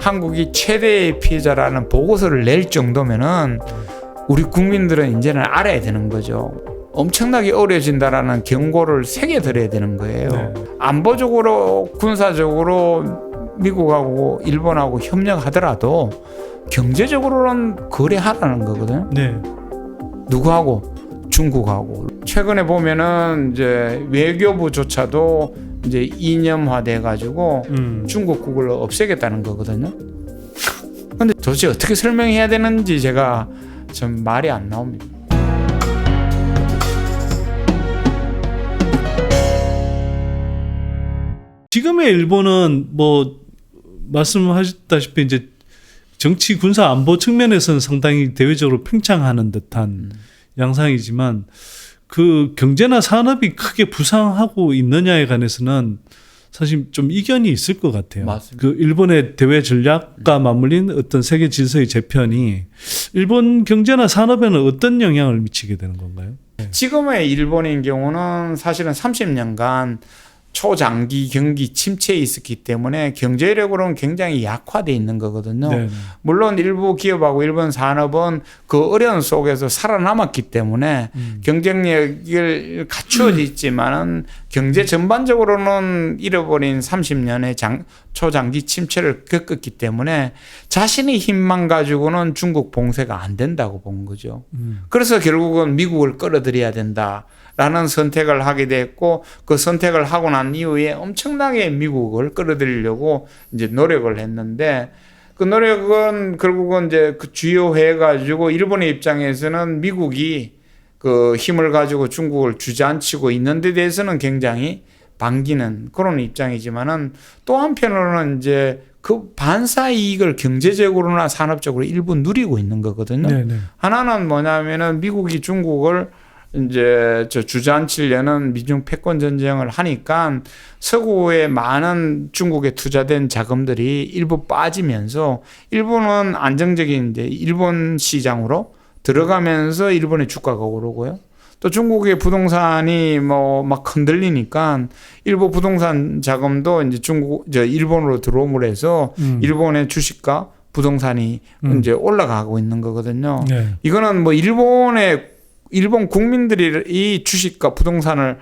한국이 최대의 피해자라는 보고서를 낼 정도면은 우리 국민들은 이제는 알아야 되는 거죠. 엄청나게 어려워진다라는 경고를 세게 드려야 되는 거예요. 네. 안보적으로 군사적으로 미국하고 일본하고 협력하더라도 경제적으로는 거래하라는 거거든요. 네. 누구하고? 중국하고. 최근에 보면은 이제 외교부조차도 이제 이념화돼 가지고 중국국을 없애겠다는 거거든요. 근데 도대체 어떻게 설명해야 되는지 제가 좀 말이 안 나옵니다. 지금의 일본은 뭐 말씀하셨다시피 이제 정치 군사 안보 측면에서는 상당히 대외적으로 팽창하는 듯한 양상이지만 그 경제나 산업이 크게 부상하고 있느냐에 관해서는 사실 좀 이견이 있을 것 같아요. 맞습니다. 그 일본의 대외 전략과 맞물린 어떤 세계 질서의 재편이 일본 경제나 산업에는 어떤 영향을 미치게 되는 건가요? 지금의 일본인 경우는 사실은 30년간 초장기 경기 침체에 있었기 때문에 경제력으로는 굉장히 약화되어 있는 거거든요. 네. 물론 일부 기업하고 일본 산업은 그 어려움 속에서 살아남았기 때문에 경쟁력을 갖추어 있지만은 경제 전반적으로는 잃어버린 30년의 초장기 침체를 겪었기 때문에 자신의 힘만 가지고는 중국 봉쇄가 안 된다고 본 거죠. 그래서 결국은 미국을 끌어들여야 된다. 라는 선택을 하게 됐고 그 선택을 하고 난 이후에 엄청나게 미국을 끌어들이려고 이제 노력을 했는데 그 노력은 결국은 이제 그 주요해 가지고 일본의 입장에서는 미국이 그 힘을 가지고 중국을 주저앉히고 있는 데 대해서는 굉장히 반기는 그런 입장이지만은 또 한편으로는 이제 그 반사 이익을 경제적으로나 산업적으로 일부 누리고 있는 거거든요. 네네. 하나는 뭐냐면은 미국이 중국을 이제 주저앉히려는 미중 패권 전쟁을 하니까 서구에 많은 중국에 투자된 자금들이 일부 빠지면서 일본은 안정적인 이제 일본 시장으로 들어가면서 일본의 주가가 오르고요. 또 중국의 부동산이 뭐 막 흔들리니까 일부 부동산 자금도 이제 일본으로 들어옴으로 해서 일본의 주식과 부동산이 이제 올라가고 있는 거거든요. 네. 이거는 뭐 일본 국민들이 이 주식과 부동산을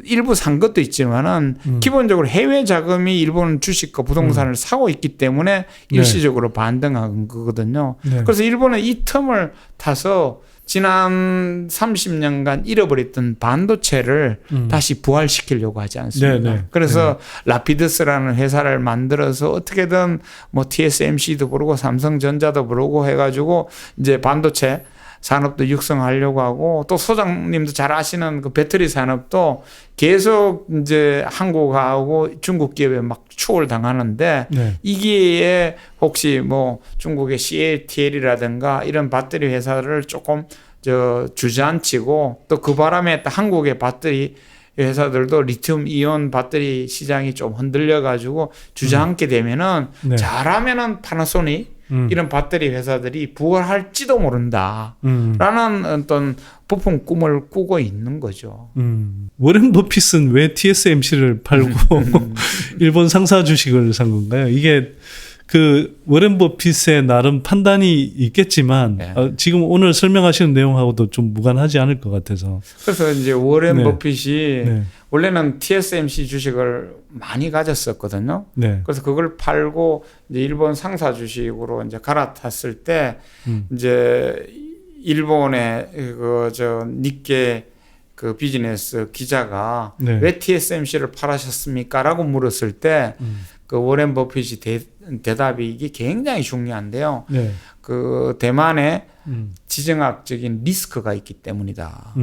일부 산 것도 있지만은 기본적으로 해외 자금이 일본 주식과 부동산을 사고 있기 때문에 일시적으로 반등한 거거든요. 네. 그래서 일본은 이 틈을 타서 지난 30년간 잃어버렸던 반도체를 다시 부활시키려고 하지 않습니까? 네네. 그래서 라피드스라는 회사를 만들어서 어떻게든 뭐 TSMC도 부르고 삼성전자도 부르고 해가지고 이제 반도체 산업도 육성하려고 하고 또 소장님도 잘 아시는 그 배터리 산업도 계속 이제 한국하고 중국 기업에 막 추월 당하는데 네. 이기에 혹시 뭐 중국의 CATL이라든가 이런 배터리 회사를 조금 주저앉히고 또 그 바람에 또 한국의 배터리 회사들도 리튬 이온 배터리 시장이 좀 흔들려 가지고 주저앉게 되면은 네. 잘하면은 파나소닉 이런 배터리 회사들이 부활할지도 모른다. 라는 어떤 부푼 꿈을 꾸고 있는 거죠. 워렌 버핏은 왜 TSMC를 팔고 일본 상사 주식을 산 건가요? 이게 그 워렌 버핏의 나름 판단이 있겠지만 네. 지금 오늘 설명하시는 내용하고도 좀 무관하지 않을 것 같아서. 그래서 이제 워렌 네. 버핏이 네. 원래는 TSMC 주식을 많이 가졌었거든요. 네. 그래서 그걸 팔고 이제 일본 상사 주식으로 이제 갈아탔을 때 이제 일본의 니케 그 비즈니스 기자가 네. 왜 TSMC를 팔으셨습니까?라고 물었을 때 그 워렌 버핏이 대답이 이게 굉장히 중요한데요. 네. 그 대만의 지정학적인 리스크가 있기 때문이다.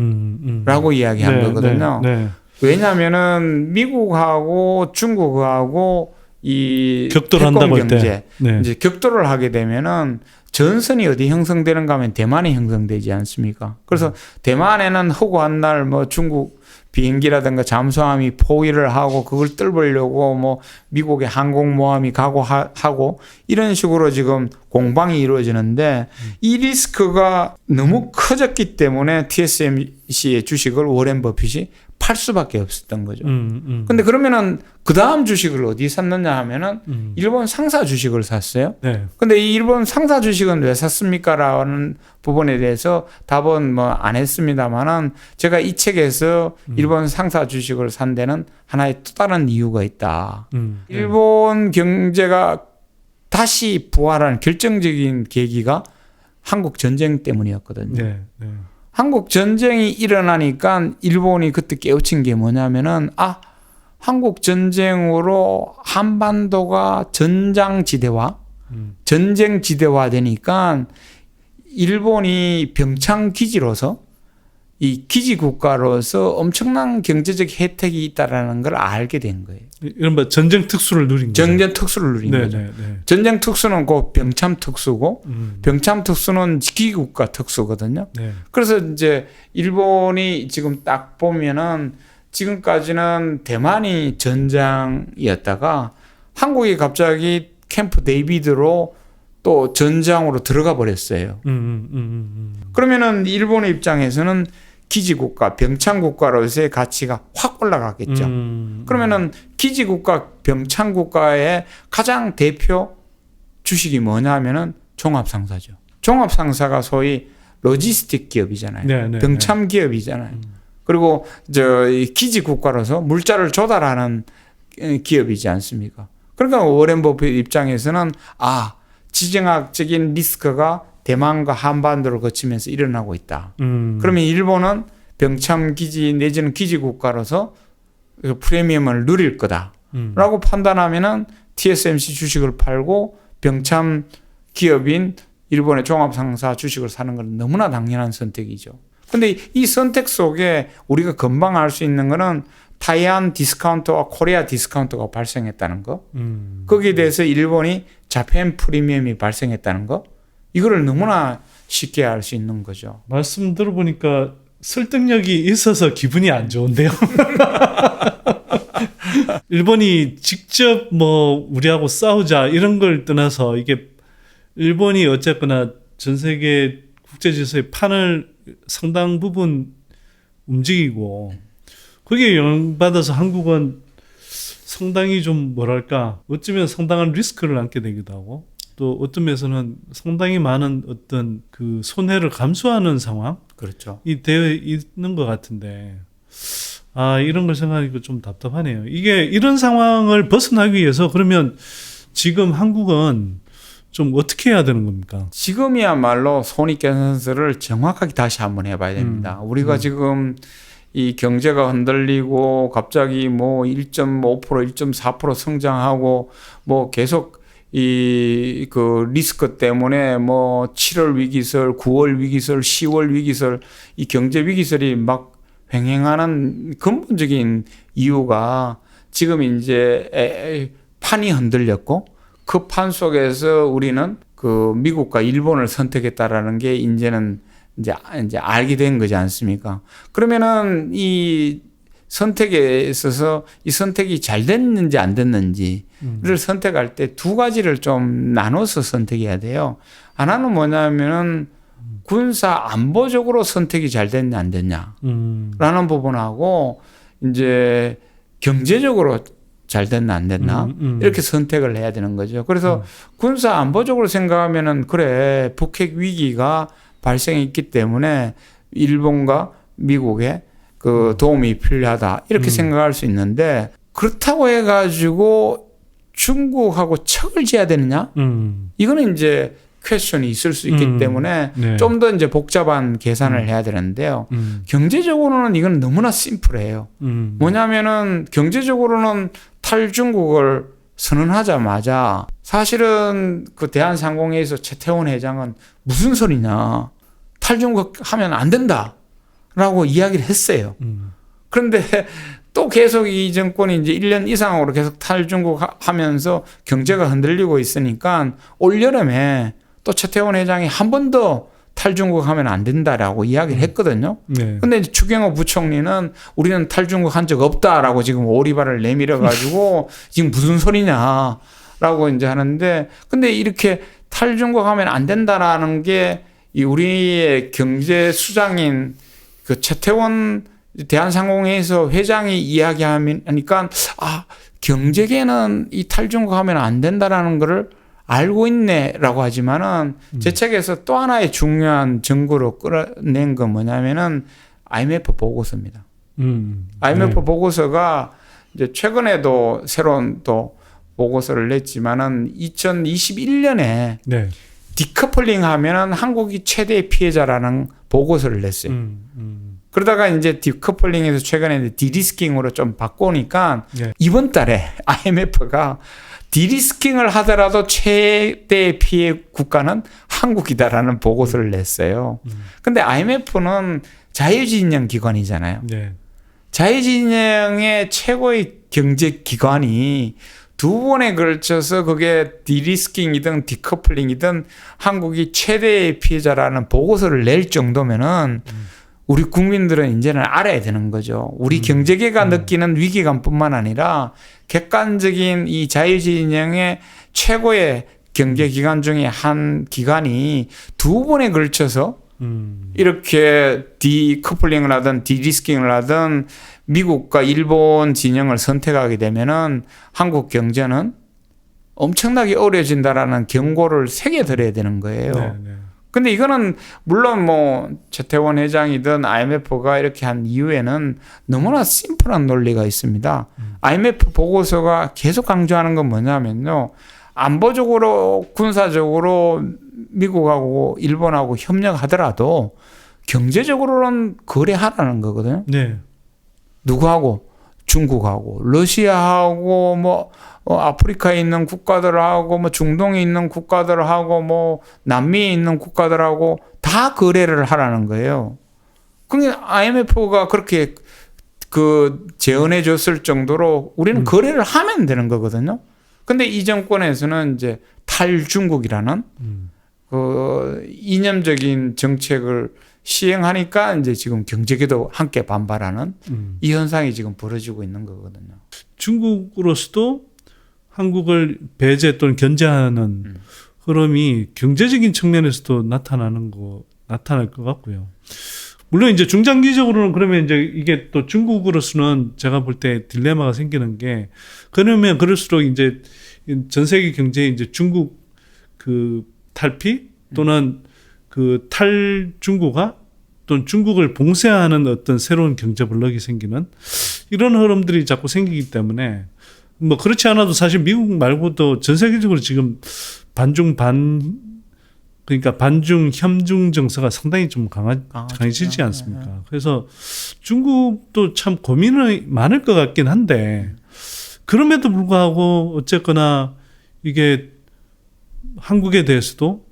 라고 이야기한 네, 거거든요. 네, 네. 왜냐하면은 미국하고 중국하고 이 격돌한다고 할 경제 때. 네. 이제 격돌을 하게 되면은 전선이 어디 형성되는가 하면 대만이 형성되지 않습니까? 그래서 대만에는 허구한 날 뭐 중국 비행기라든가 잠수함이 포위를 하고 그걸 뚫으려고 뭐 미국의 항공모함이 가고 하고 이런 식으로 지금 공방이 이루어지는데 이 리스크가 너무 커졌기 때문에 TSMC의 주식을 워렌 버핏이 팔 수밖에 없었던 거죠. 근데 그러면은 그 다음 주식을 어디 샀느냐 하면은 일본 상사 주식을 샀어요. 네. 근데 이 일본 상사 주식은 왜 샀습니까? 라는 부분에 대해서 답은 뭐 안 했습니다만은 제가 이 책에서 일본 상사 주식을 산 데는 하나의 또 다른 이유가 있다. 일본 경제가 다시 부활한 결정적인 계기가 한국 전쟁 때문이었거든요. 네. 네. 한국 전쟁이 일어나니까 일본이 그때 깨우친 게 뭐냐면은 한국 전쟁으로 한반도가 전장지대화, 전쟁지대화 되니까 일본이 병창 기지로서 이 기지 국가로서 엄청난 경제적 혜택이 있다라는 걸 알게 된 거예요. 이른바 전쟁 특수를 누린 거죠. 전쟁 특수를 누린 거죠. 네. 전쟁 특수는 그 병참 특수고 병참 특수는 기지 국가 특수거든요. 네. 그래서 이제 일본이 지금 딱 보면은 지금까지는 대만이 전장이었다가 한국이 갑자기 캠프 데이비드로 또 전장으로 들어가 버렸어요. 그러면은 일본의 입장에서는 기지국가, 병창국가로서의 가치가 확 올라가겠죠. 그러면은 기지국가, 병창국가의 가장 대표 주식이 뭐냐 하면은 종합상사죠. 종합상사가 소위 로지스틱 기업이잖아요. 네. 병참 기업이잖아요. 그리고 기지국가로서 물자를 조달하는 기업이지 않습니까? 그러니까 워렌 버핏 입장에서는 지정학적인 리스크가 대만과 한반도를 거치면서 일어나고 있다. 그러면 일본은 병참 기지 내지는 기지 국가로서 프리미엄을 누릴 거다라고 판단하면은 TSMC 주식을 팔고 병참 기업인 일본의 종합상사 주식을 사는 건 너무나 당연한 선택이죠. 근데 이 선택 속에 우리가 금방 알 수 있는 거는 타이완 디스카운터와 코리아 디스카운터가 발생했다는 거. 거기에 대해서 일본이 자펜 프리미엄이 발생했다는 거. 이거를 너무나 쉽게 알 수 있는 거죠. 말씀 들어보니까 설득력이 있어서 기분이 안 좋은데요. 일본이 직접 뭐 우리하고 싸우자 이런 걸 떠나서 이게 일본이 어쨌거나 전 세계 국제 질서의 판을 상당 부분 움직이고 거기에 영향받아서 한국은 상당히 좀 뭐랄까 어쩌면 상당한 리스크를 안게 되기도 하고 또 어떤 면에서는 상당히 많은 어떤 그 손해를 감수하는 상황이 그렇죠. 되어 있는 것 같은데 이런 걸 생각하니까 좀 답답하네요. 이게 이런 상황을 벗어나기 위해서 그러면 지금 한국은 좀 어떻게 해야 되는 겁니까? 지금이야말로 손익계산서를 정확하게 다시 한번 해봐야 됩니다. 우리가 지금 이 경제가 흔들리고 갑자기 뭐 1.5%, 1.4% 성장하고 뭐 계속 그 리스크 때문에 뭐 7월 위기설, 9월 위기설, 10월 위기설 이 경제 위기설이 막 횡행하는 근본적인 이유가 지금 이제 판이 흔들렸고 그 판 속에서 우리는 그 미국과 일본을 선택했다라는 게 이제는 이제 알게 된 거지 않습니까? 그러면은 이 선택에 있어서 이 선택이 잘 됐는지 안 됐는지를 선택할 때 두 가지를 좀 나눠서 선택해야 돼요. 하나는 뭐냐면은 군사 안보적으로 선택이 잘 됐냐 안 됐냐라는 부분하고 이제 경제적으로 잘 됐나 안 됐나 이렇게 선택을 해야 되는 거죠. 그래서 군사 안보적으로 생각하면은 그래 북핵 위기가 발생했기 때문에 일본과 미국의 그 도움이 필요하다 이렇게 생각할 수 있는데 그렇다고 해가지고 중국하고 척을 지어야 되느냐? 이거는 이제 퀘스천이 있을 수 있기 때문에 네. 좀 더 이제 복잡한 계산을 해야 되는데요. 경제적으로는 이건 너무나 심플해요. 뭐냐면은 경제적으로는 탈중국을 선언하자마자 사실은 그 대한상공회에서 최태원 회장은 무슨 소리냐. 탈중국 하면 안 된다라고 이야기를 했어요. 그런데 또 계속 이 정권이 이제 1년 이상으로 계속 탈중국 하면서 경제가 흔들리고 있으니까 올여름에 또 최태원 회장이 한 번 더 탈중국 하면 안 된다라고 이야기를 했거든요. 네. 근데 추경호 부총리는 우리는 탈중국 한 적 없다라고 지금 오리발을 내밀어 가지고 지금 무슨 소리냐라고 이제 하는데 근데 이렇게 탈중국 하면 안 된다라는 게 이 우리의 경제 수장인 그 최태원 대한상공회에서 회장이 이야기하니까 경제계는 이 탈중국 하면 안 된다라는 거를 알고 있네라고 하지만은 제 책에서 또 하나의 중요한 증거로 끌어낸 건 뭐냐면은 IMF 보고서입니다. IMF 네. 보고서가 이제 최근에도 새로운 또 보고서를 냈지만은 2021년에 네. 디커플링 하면은 한국이 최대 피해자라는 보고서를 냈어요. 그러다가 이제 디커플링에서 최근에 디리스킹으로 좀 바꾸니까 네. 이번 달에 IMF가 디리스킹을 하더라도 최대 피해 국가는 한국이다라는 보고서를 냈어요. 근데 IMF는 자유진영 기관이잖아요. 네. 자유진영의 최고의 경제 기관이 두 번에 걸쳐서 그게 디리스킹이든 디커플링이든 한국이 최대의 피해자라는 보고서를 낼 정도면은 우리 국민들은 이제는 알아야 되는 거죠. 우리 경제계가 느끼는 위기감뿐만 아니라 객관적인 이 자유진영의 최고의 경제기관 중에 한 기관이 두 번에 걸쳐서 이렇게 디커플링을 하든 디리스킹을 하든 미국과 일본 진영을 선택하게 되면은 한국 경제는 엄청나게 어려워진다라는 경고를 새겨 드려야 되는 거예요. 네, 네. 근데 이거는 물론 뭐 최태원 회장이든 IMF가 이렇게 한 이유에는 너무나 심플한 논리가 있습니다. IMF 보고서가 계속 강조하는 건 뭐냐면요. 안보적으로 군사적으로 미국하고 일본하고 협력하더라도 경제적으로는 거래하라는 거거든요. 네. 누구하고? 중국하고 러시아하고 뭐 아프리카에 있는 국가들하고 뭐 중동에 있는 국가들하고 뭐 남미에 있는 국가들하고 다 거래를 하라는 거예요. 그러니까 IMF가 그렇게 그 제언해 줬을 정도로 우리는 거래를 하면 되는 거거든요. 근데 이 정권에서는 이제 탈중국이라는 그 이념적인 정책을 시행하니까 이제 지금 경제계도 함께 반발하는 이 현상이 지금 벌어지고 있는 거거든요. 중국으로서도 한국을 배제 또는 견제하는 흐름이 경제적인 측면에서도 나타날 것 같고요. 물론 이제 중장기적으로는 그러면 이제 이게 또 중국으로서는 제가 볼 때 딜레마가 생기는 게 그러면 그럴수록 이제 전 세계 경제에 이제 중국 그 탈피 또는 그 탈중국화 또는 중국을 봉쇄하는 어떤 새로운 경제 블록이 생기는 이런 흐름들이 자꾸 생기기 때문에 뭐 그렇지 않아도 사실 미국 말고도 전 세계적으로 지금 그러니까 반중 협중 정서가 상당히 좀 강해지지 않습니까? 그래서 중국도 참 고민이 많을 것 같긴 한데 그럼에도 불구하고 어쨌거나 이게 한국에 대해서도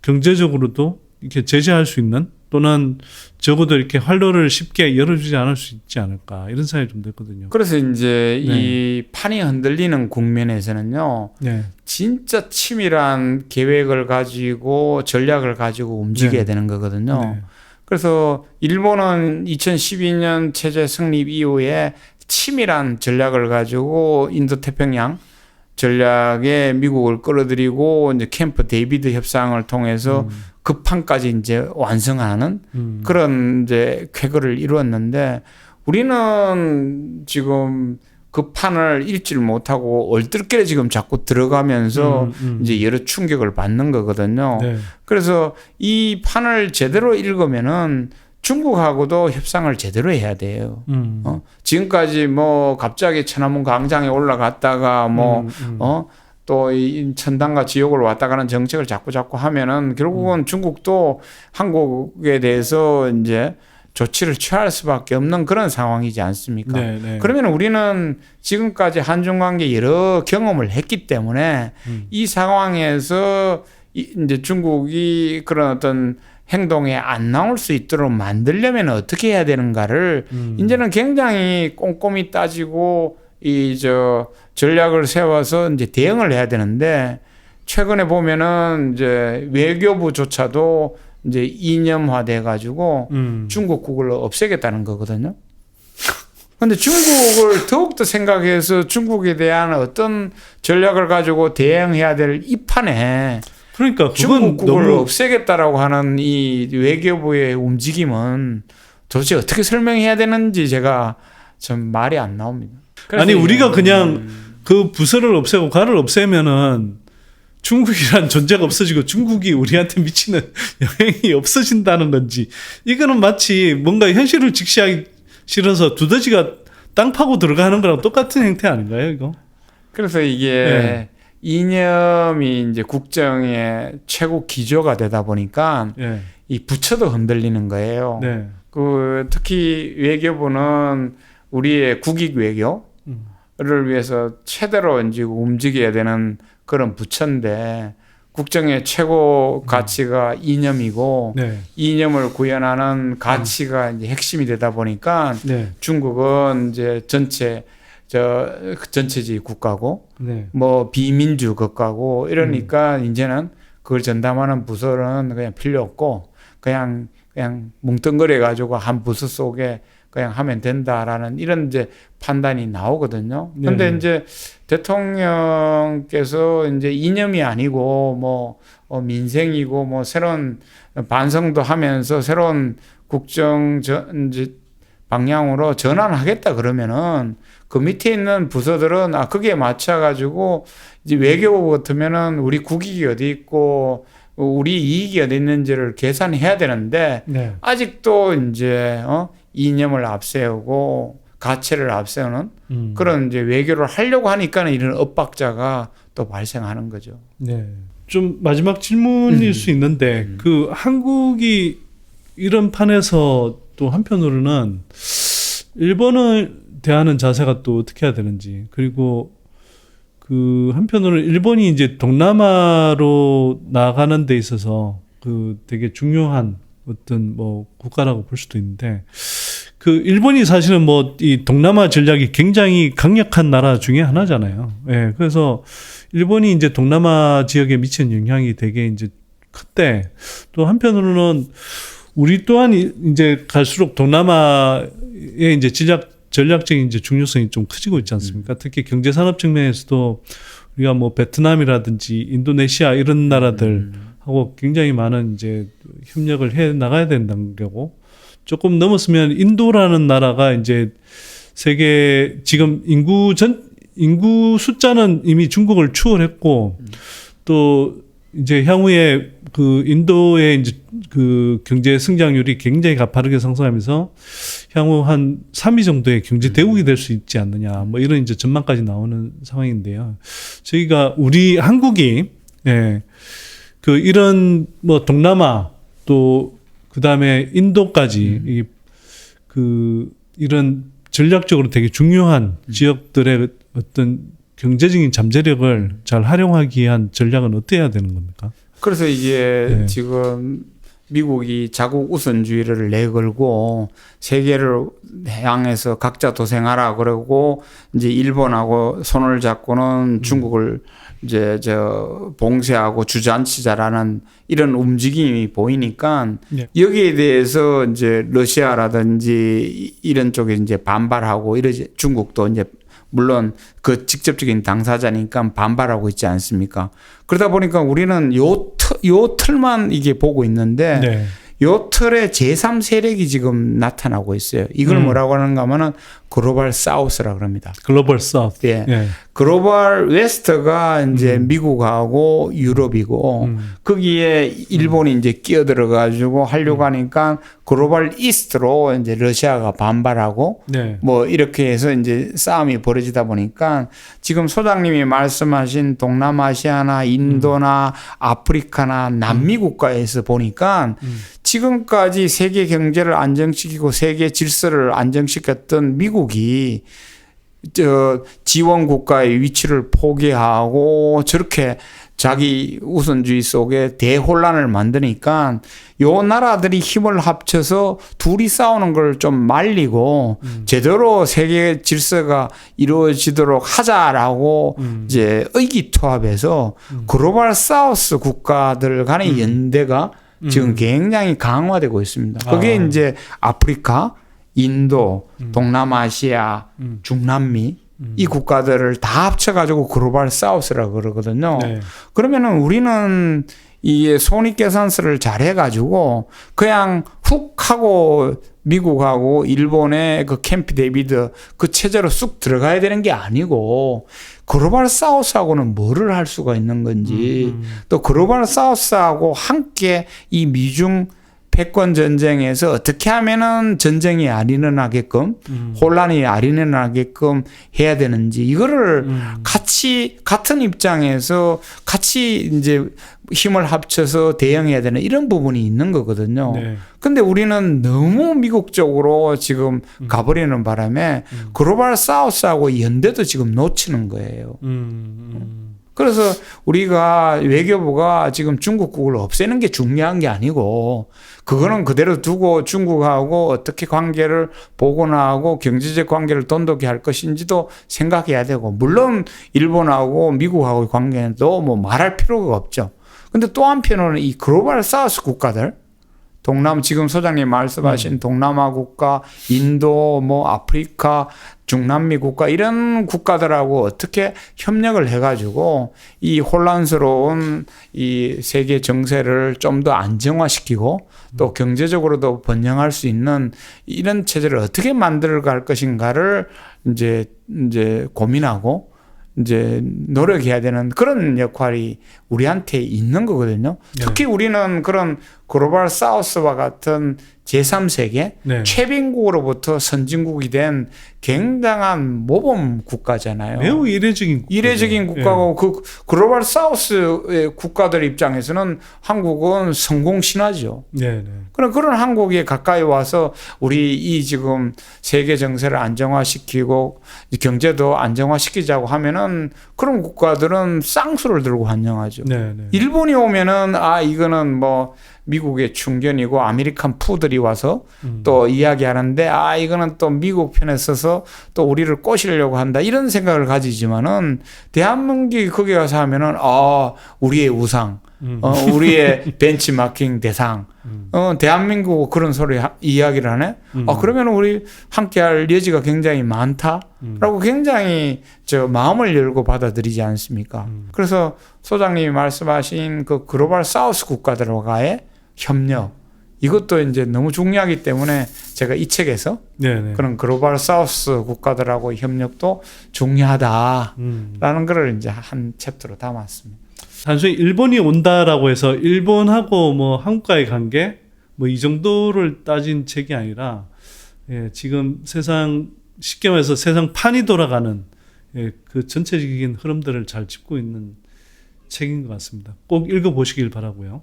경제적으로도 이렇게 제재할 수 있는 또는 적어도 이렇게 활로를 쉽게 열어주지 않을 수 있지 않을까 이런 생각이 좀 들거든요. 그래서 이제 네. 이 판이 흔들리는 국면에서는요. 네. 진짜 치밀한 계획을 가지고 전략을 가지고 움직여야 네. 되는 거거든요. 네. 그래서 일본은 2012년 체제 성립 이후에 치밀한 전략을 가지고 인도태평양 전략에 미국을 끌어들이고 이제 캠프 데이비드 협상을 통해서 그 판까지 이제 완성하는 그런 이제 쾌거를 이루었는데 우리는 지금 그 판을 읽지를 못하고 얼떨결에 지금 자꾸 들어가면서 이제 여러 충격을 받는 거거든요. 네. 그래서 이 판을 제대로 읽으면은 중국하고도 협상을 제대로 해야 돼요. 지금까지 뭐 갑자기 천안문 광장에 올라갔다가 또 이 천당과 지옥을 왔다 가는 정책을 자꾸 하면은 결국은 중국도 한국에 대해서 이제 조치를 취할 수밖에 없는 그런 상황이지 않습니까? 네, 네. 그러면 우리는 지금까지 한중 관계 여러 경험을 했기 때문에 이 상황에서 이제 중국이 그런 어떤 행동에 안 나올 수 있도록 만들려면 어떻게 해야 되는가를 이제는 굉장히 꼼꼼히 따지고 전략을 세워서 이제 대응을 해야 되는데 최근에 보면은 이제 외교부조차도 이제 이념화돼 가지고 중국국을 없애겠다는 거거든요. 근데 중국을 더욱더 생각해서 중국에 대한 어떤 전략을 가지고 대응해야 될 이 판에 그러니까 그건 중국국을 너무 없애겠다라고 하는 이 외교부의 움직임은 도대체 어떻게 설명해야 되는지 제가 좀 말이 안 나옵니다. 아니 우리가 그냥 그 부서를 없애고 가를 없애면은 중국이란 존재가 없어지고 중국이 우리한테 미치는 영향이 없어진다는 건지, 이거는 마치 뭔가 현실을 직시하기 싫어서 두더지가 땅 파고 들어가는 거랑 똑같은 형태 아닌가요, 이거? 그래서 이게 이념이 이제 국정의 최고 기조가 되다 보니까 이 부처도 흔들리는 거예요. 네. 그 특히 외교부는 우리의 국익 외교를 위해서 최대로 이제 움직여야 되는 그런 부처인데, 국정의 최고 가치가 이념이고 이념을 구현하는 가치가 이제 핵심이 되다 보니까 중국은 이제 전체주의 국가고 뭐 비민주 국가고 이러니까 이제는 그걸 전담하는 부서는 그냥 필요 없고 그냥 뭉뚱그려 가지고 한 부서 속에 그냥 하면 된다라는 이런 이제 판단이 나오거든요. 근데 이제 대통령께서 이제 이념이 아니고 뭐 민생이고 뭐 새로운 반성도 하면서 새로운 국정 이제 방향으로 전환하겠다 그러면은 그 밑에 있는 부서들은 거기에 맞춰 가지고 이제 외교부 같으면은 우리 국익이 어디 있고 우리 이익이 어디 있는지를 계산해야 되는데 아직도 이제 이념을 앞세우고 가치를 앞세우는 그런 이제 외교를 하려고 하니까 이런 엇박자가 또 발생하는 거죠. 네. 좀 마지막 질문일 수 있는데 그 한국이 이런 판에서 또 한편으로는 일본을 대하는 자세가 또 어떻게 해야 되는지, 그리고 그 한편으로는 일본이 이제 동남아로 나가는 데 있어서 그 되게 중요한 어떤 뭐 국가라고 볼 수도 있는데, 그 일본이 사실은 뭐 이 동남아 전략이 굉장히 강력한 나라 중에 하나잖아요. 예. 그래서 일본이 이제 동남아 지역에 미치는 영향이 되게 이제 큰데, 또 한편으로는 우리 또한 이제 갈수록 동남아의 이제 전략적인 이제 중요성이 좀 커지고 있지 않습니까? 특히 경제 산업 측면에서도 우리가 뭐 베트남이라든지 인도네시아 이런 나라들하고 굉장히 많은 이제 협력을 해 나가야 된다는 거고, 조금 넘었으면 인도라는 나라가 이제 세계 지금 인구 숫자는 이미 중국을 추월했고, 또 이제 향후에 그 인도의 이제 그 경제 성장률이 굉장히 가파르게 상승하면서 향후 한 3위 정도의 경제 대국이 될 수 있지 않느냐, 뭐 이런 이제 전망까지 나오는 상황인데요. 저희가 우리 한국이 그 이런 뭐 동남아 또 그다음에 인도까지 그 이런 전략적으로 되게 중요한 지역들의 어떤 경제적인 잠재력을 잘 활용하기 위한 전략은 어떻게 해야 되는 겁니까? 그래서 이게 지금 미국이 자국 우선주의를 내걸고 세계를 향해서 각자 도생하라 그러고 이제 일본하고 손을 잡고는 중국을 이제 봉쇄하고 주저앉히자라는 이런 움직임이 보이니까 여기에 대해서 이제 러시아라든지 이런 쪽에 이제 반발하고 이러지, 중국도 이제 물론 그 직접적인 당사자니까 반발하고 있지 않습니까? 그러다 보니까 우리는 요 틀만 이게 보고 있는데 요 틀에 제3세력이 지금 나타나고 있어요. 이걸 뭐라고 하는가 하면은 글로벌 사우스라 그럽니다. 글로벌 사우스. 글로벌 웨스트가 이제 미국하고 유럽이고 거기에 일본이 이제 끼어들어 가지고 하려고 하니까 글로벌 이스트로 이제 러시아가 반발하고 뭐 이렇게 해서 이제 싸움이 벌어지다 보니까 지금 소장님이 말씀하신 동남아시아나 인도나 아프리카나 남미 국가에서 보니까 지금까지 세계 경제를 안정시키고 세계 질서를 안정시켰던 미국이 지원 국가의 위치를 포기하고 저렇게 자기 우선주의 속에 대혼란을 만드니까 요 나라들이 힘을 합쳐서 둘이 싸우는 걸 좀 말리고 제대로 세계 질서가 이루어지도록 하자라고 이제 의기투합해서 글로벌 사우스 국가들 간의 연대가 지금 굉장히 강화되고 있습니다. 그게 이제 아프리카, 인도, 동남아시아, 중남미 이 국가들을 다 합쳐가지고 글로벌 사우스라고 그러거든요. 그러면은 우리는 이 손익계산서를 잘 해가지고 그냥 훅 하고 미국하고 일본의 그 캠프 데이비드 그 체제로 쑥 들어가야 되는 게 아니고 글로벌 사우스하고는 뭐를 할 수가 있는 건지 또 글로벌 사우스하고 함께 이 미중 패권 전쟁에서 어떻게 하면은 전쟁이 안 일어나게끔 혼란이 안 일어나게끔 해야 되는지 이거를 같이 같은 입장에서 같이 이제 힘을 합쳐서 대응해야 되는 이런 부분이 있는 거거든요. 네. 근데 우리는 너무 미국 쪽으로 지금 가버리는 바람에 글로벌 사우스하고 연대도 지금 놓치는 거예요. 그래서 우리가 외교부가 지금 중국국을 없애는 게 중요한 게 아니고 그거는 그대로 두고 중국하고 어떻게 관계를 복원하고 경제적 관계를 돈독히 할 것인지도 생각해야 되고 물론 일본하고 미국하고의 관계도 뭐 말할 필요가 없죠. 근데 또 한편으로는 이 글로벌 사우스 국가들 동남 지금 소장님 말씀하신 동남아 국가, 인도, 뭐 아프리카, 중남미 국가 이런 국가들하고 어떻게 협력을 해가지고 이 혼란스러운 이 세계 정세를 좀 더 안정화시키고 또 경제적으로도 번영할 수 있는 이런 체제를 어떻게 만들어갈 것인가를 이제 고민하고 이제 노력해야 되는 그런 역할이 우리한테 있는 거거든요. 특히 우리는 그런 글로벌 사우스와 같은 제3세계 네. 최빈국으로부터 선진국이 된 굉장한 모범 국가잖아요. 매우 이례적인 국가죠. 이례적인 국가고 그 글로벌 사우스의 국가들 입장에서는 한국은 성공 신화죠. 네, 네. 그런 한국에 가까이 와서 우리 이 지금 세계 정세를 안정화시키고 경제도 안정화시키자고 하면은 그런 국가들은 쌍수를 들고 환영하죠. 네, 네. 일본이 오면은 이거는 뭐 미국의 충견이고 아메리칸 푸들이 와서 또 이야기하는데 이거는 또 미국 편에 서서 또 우리를 꼬시려고 한다 이런 생각을 가지지만은 대한민국이 거기 가서 하면은 우리의 우상 우리의 벤치마킹 대상 대한민국 그런 소리 이야기를 하네 그러면 우리 함께할 여지가 굉장히 많다라고 굉장히 마음을 열고 받아들이지 않습니까? 그래서 소장님이 말씀하신 그 글로벌 사우스 국가들과의 협력 이것도 이제 너무 중요하기 때문에 제가 이 책에서 네네. 그런 글로벌 사우스 국가들하고 협력도 중요하다라는 거를 이제 한 챕터로 담았습니다. 단순히 일본이 온다라고 해서 일본하고 뭐 한국과의 관계 뭐 이 정도를 따진 책이 아니라 지금 세상 쉽게 말해서 세상 판이 돌아가는 그 전체적인 흐름들을 잘 짚고 있는 책인 것 같습니다. 꼭 읽어보시길 바라고요.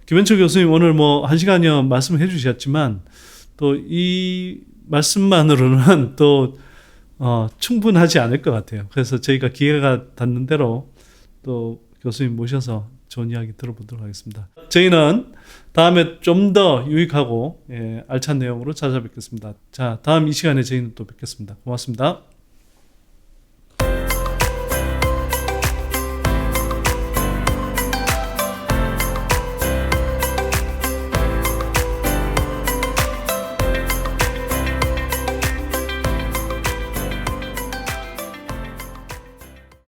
김현철 교수님 오늘 뭐 1시간여 말씀해 주셨지만 또 이 말씀만으로는 또 충분하지 않을 것 같아요. 그래서 저희가 기회가 닿는 대로 또 교수님 모셔서 좋은 이야기 들어보도록 하겠습니다. 저희는 다음에 좀 더 유익하고 알찬 내용으로 찾아뵙겠습니다. 자, 다음 이 시간에 저희는 또 뵙겠습니다. 고맙습니다.